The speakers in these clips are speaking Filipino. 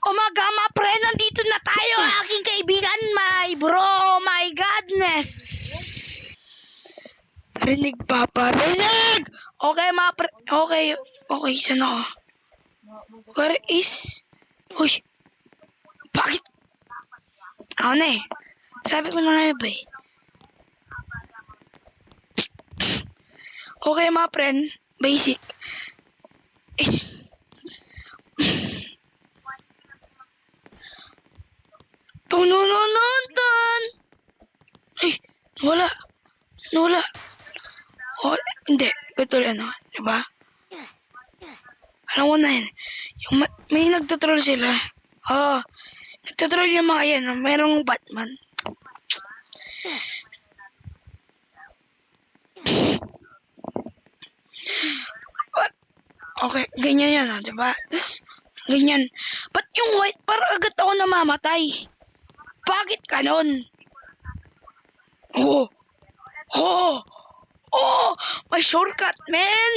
Umaga mga pre, nandito na tayo aking kaibigan, my bro, my godness. Rinig pa pa, rinig! Okay mga pre, okay, saan ako? Where is... Uy, bakit? Ako na eh. Sabi ko na nga ba eh. Okay mga friend, basic. Tununununtan! Ay, nawala. Nawala. Oh, hindi. Ito ano, diba? Alam ko na yun. Yung may nagtatroll sila. Oo. Nagtatroll yung mga yan. Merong Batman. Okay, ganyan yan, diba? Tapos, ganyan. Ba't yung white, parang agad ako namamatay? Bakit ganon? Oh! Oh! Oh! May shortcut, man!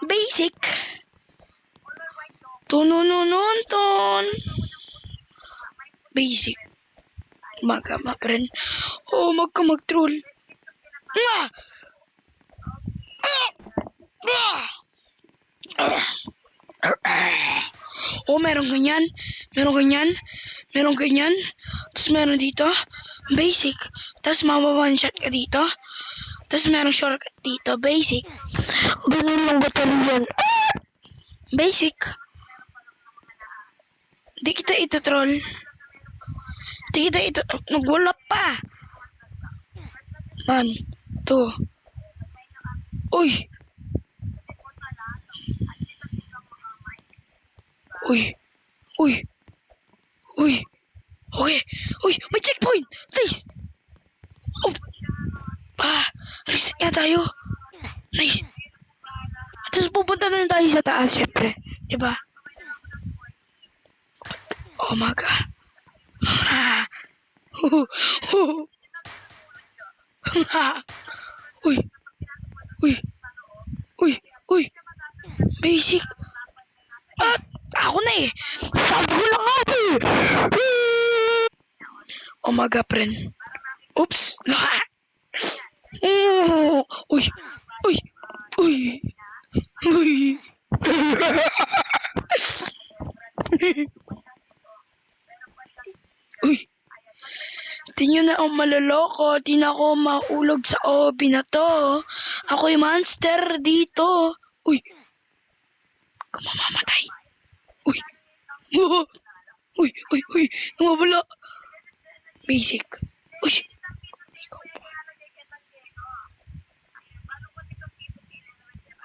Basic! Tununununton! Basic. Magkama-friend. Oh, magka-mag-troll. Nga! Oh, meron ganyan. Meron ganyan. Meron ganyan. Tapos meron dito. Basic. Tapos mama-one shot ka dito. Tapos meron shortcut dito. Basic. Ganun lang ba talaga yan? Basic. Di kita ito troll. Di kita ito. Nagwala pa. 1, 2. Uy. Uy. Uy. Uy. Okay. Uy, may checkpoint. Nice. Oh. Reset nga tayo. Nice. At tapos pupunta na tayo sa taas, syempre. Diba? Oh my God. Uy. Uy. Uy. Uy. Basic. At ako na eh. Sabi ko lang ako eh. Oh my God, friend. Oops. Uy. Uy. Uy. Uy. Uy. Di nyo na ako maloloko. Di na ako maulog sa obi na to. Ako'y monster dito. Uy. Kumamamatay. Uy. Uy. Uy. Uy. Namabala. Basic. Uy. Ikaw pa.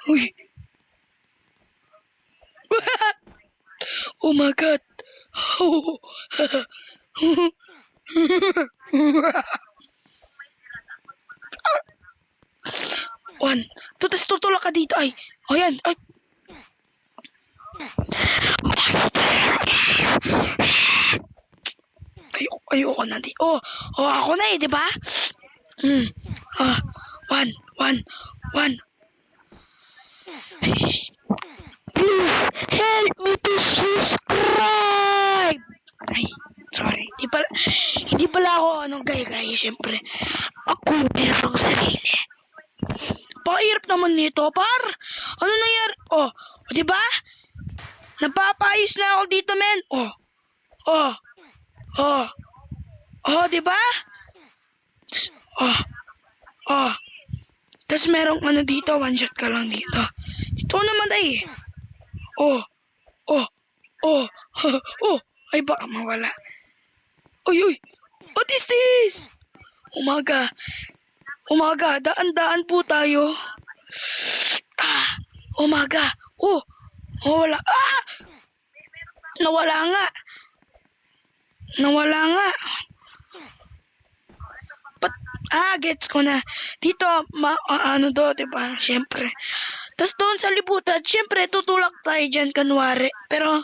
Uy. Oh my God. Oh. 1, 2, tapos tutulak ka dito. Ay. O yan. Ay. Ayoko na di. Oh, ako na eh, di ba? 1. Please help me to subscribe. Ay, sorry. Hindi pala ako gaya-gaya, syempre. Ako merong sarili. Pakahirap naman nito, par. Ano nangyari? Oh, di ba? Napapayos na ako dito, men. Oh, di ba? Tapos merong dito, one shot ka lang dito. Dito naman tayo. Ay, baka mawala. Uy. What is this? Umaga, daan-daan po tayo. Umaga. Mawala. Nawala nga. Gets ko na. Dito, diba? Siyempre. Tapos doon sa libutan, siyempre, tutulak tayo dyan, kanwari. Pero,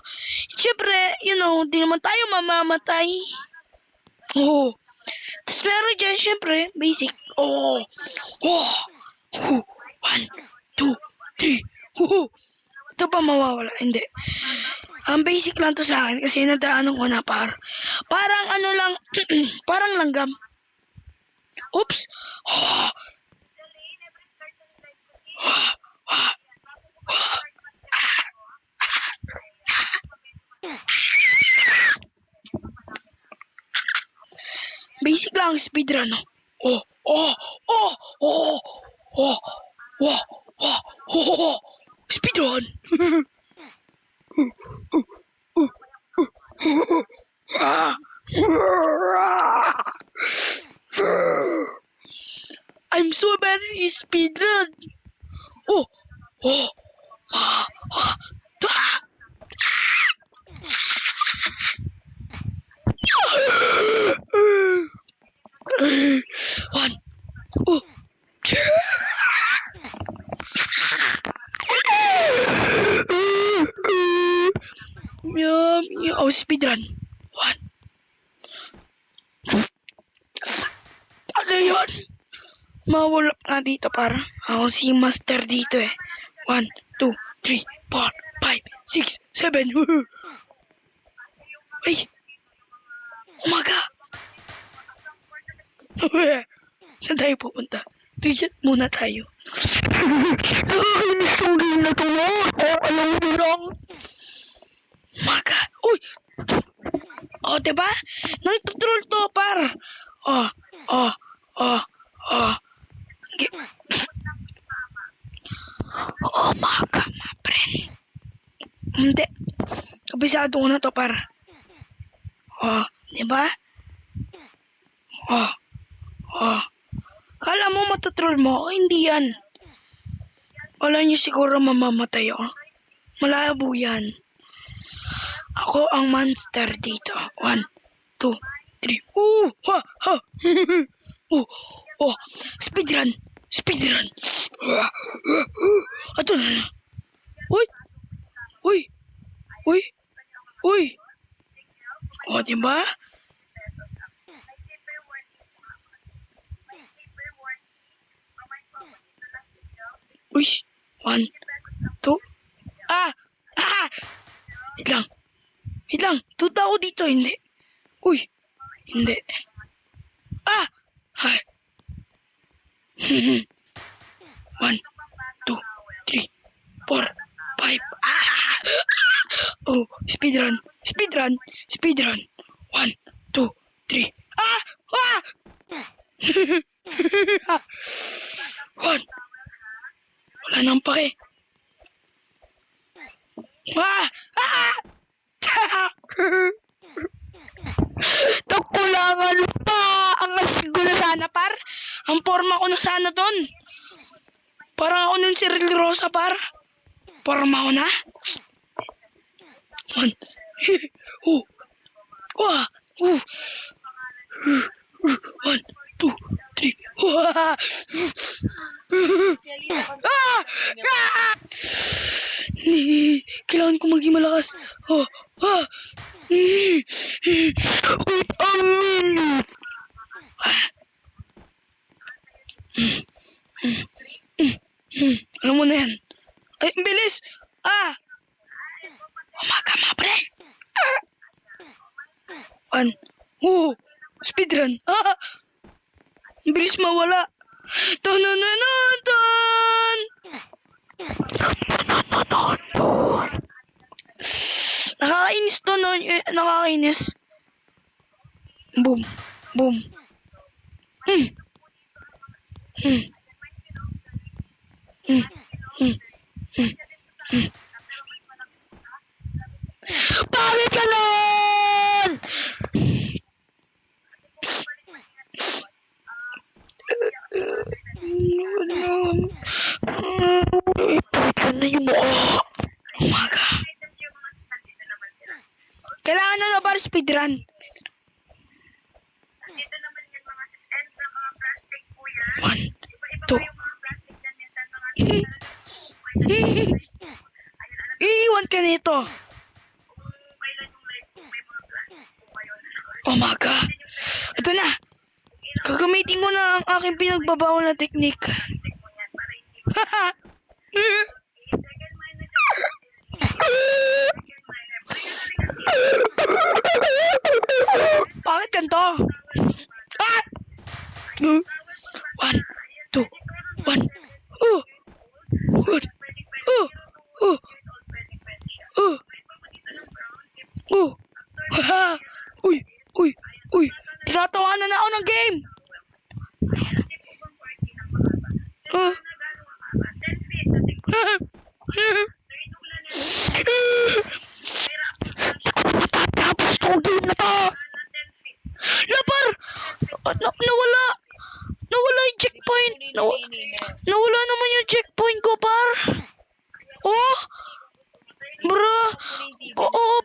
siyempre, di naman tayo mamamatay. Tapos meron dyan, siyempre, basic. 1, 2, 3. Ito pa mawawala. Hindi. Ang basic lang to sa akin kasi nadaanan ko na parang ano lang, parang langgam. Oops! Basic lang ang speedrun, no? Oh, oh, oh, oh, oh, oh, oh, oh, oh, speedrun! I'm so bad in speedrun! Oh, oh, ah, ah, ah. One, oh, oh, speedrun. One. Ano yun? Mawala na dito para. Ako si Master dito eh. 1, 2, 3, 4, 5, 6, 7. Ay! Umaga! Saan tayo pupunta? Reset muna tayo. Nakakainis tong game na to, no? Alam mo lang. Umaga. Uy! Oh, diba? Nang tutrol to, par. Oh, oh, oh, oh. Umaga, my friend. Hindi. Kabisado ko na to, par. Oh, diba? Oh, oh. Kala mo matatrol mo? Oh, hindi yan. Kala niyo siguro mamamatay ako. Malabo yan. Ako ang monster dito. 1, 2, 3. Ha, ha. Oh, speedrun. Speedrun. Ato na. Uy. Uy. Uy. Uy. O, diba? Uy. 1, 2. Ah! Wait lang. Wait lang. Tuta ako dito. Hindi. Uy. Hindi. Ah! Ay. 1, 2, 3, 4, 5. Oh, speedrun. Speedrun. Speedrun. 1, 2, 3. Ah! Ah! 1. Wala nang pake. Ah! Ah! Nakulangan pa! Ang asig ko na sana, par. Ang forma ko na sana doon. Parang ako nun si Rilly Rosa, par. Forma ko na. 1. Oh. Wah. 1, 2, 3. Wah. Ah! Ah! Kailangan ko maging malakas. Oh. Ah. Wait a minute. Alam mo na yan. Ay, ang bilis. Ah. Umaga, mga pre. 1. Oh. Speedrun. Ah. Ang bilis mawala. Tananananan. Nakakainis to, no? Nakakainis. Boom. Boom. Bakit ganon? Bakit ganon yung mukha? Umaga. Kailangan na para speedrun. One, two. Iiwan ka nito. Umaga. Ito na. Gagamitin ko na ang aking pinagbabaon na teknik. Oh! Haha! Uy! Uy! Uy! Tinatawanan na ako ng game! Oh! Tapos tong game na to! Lapar! Nawala! Nawala yung checkpoint! Nawala naman yung checkpoint ko, par! Oh! Bro! Oo,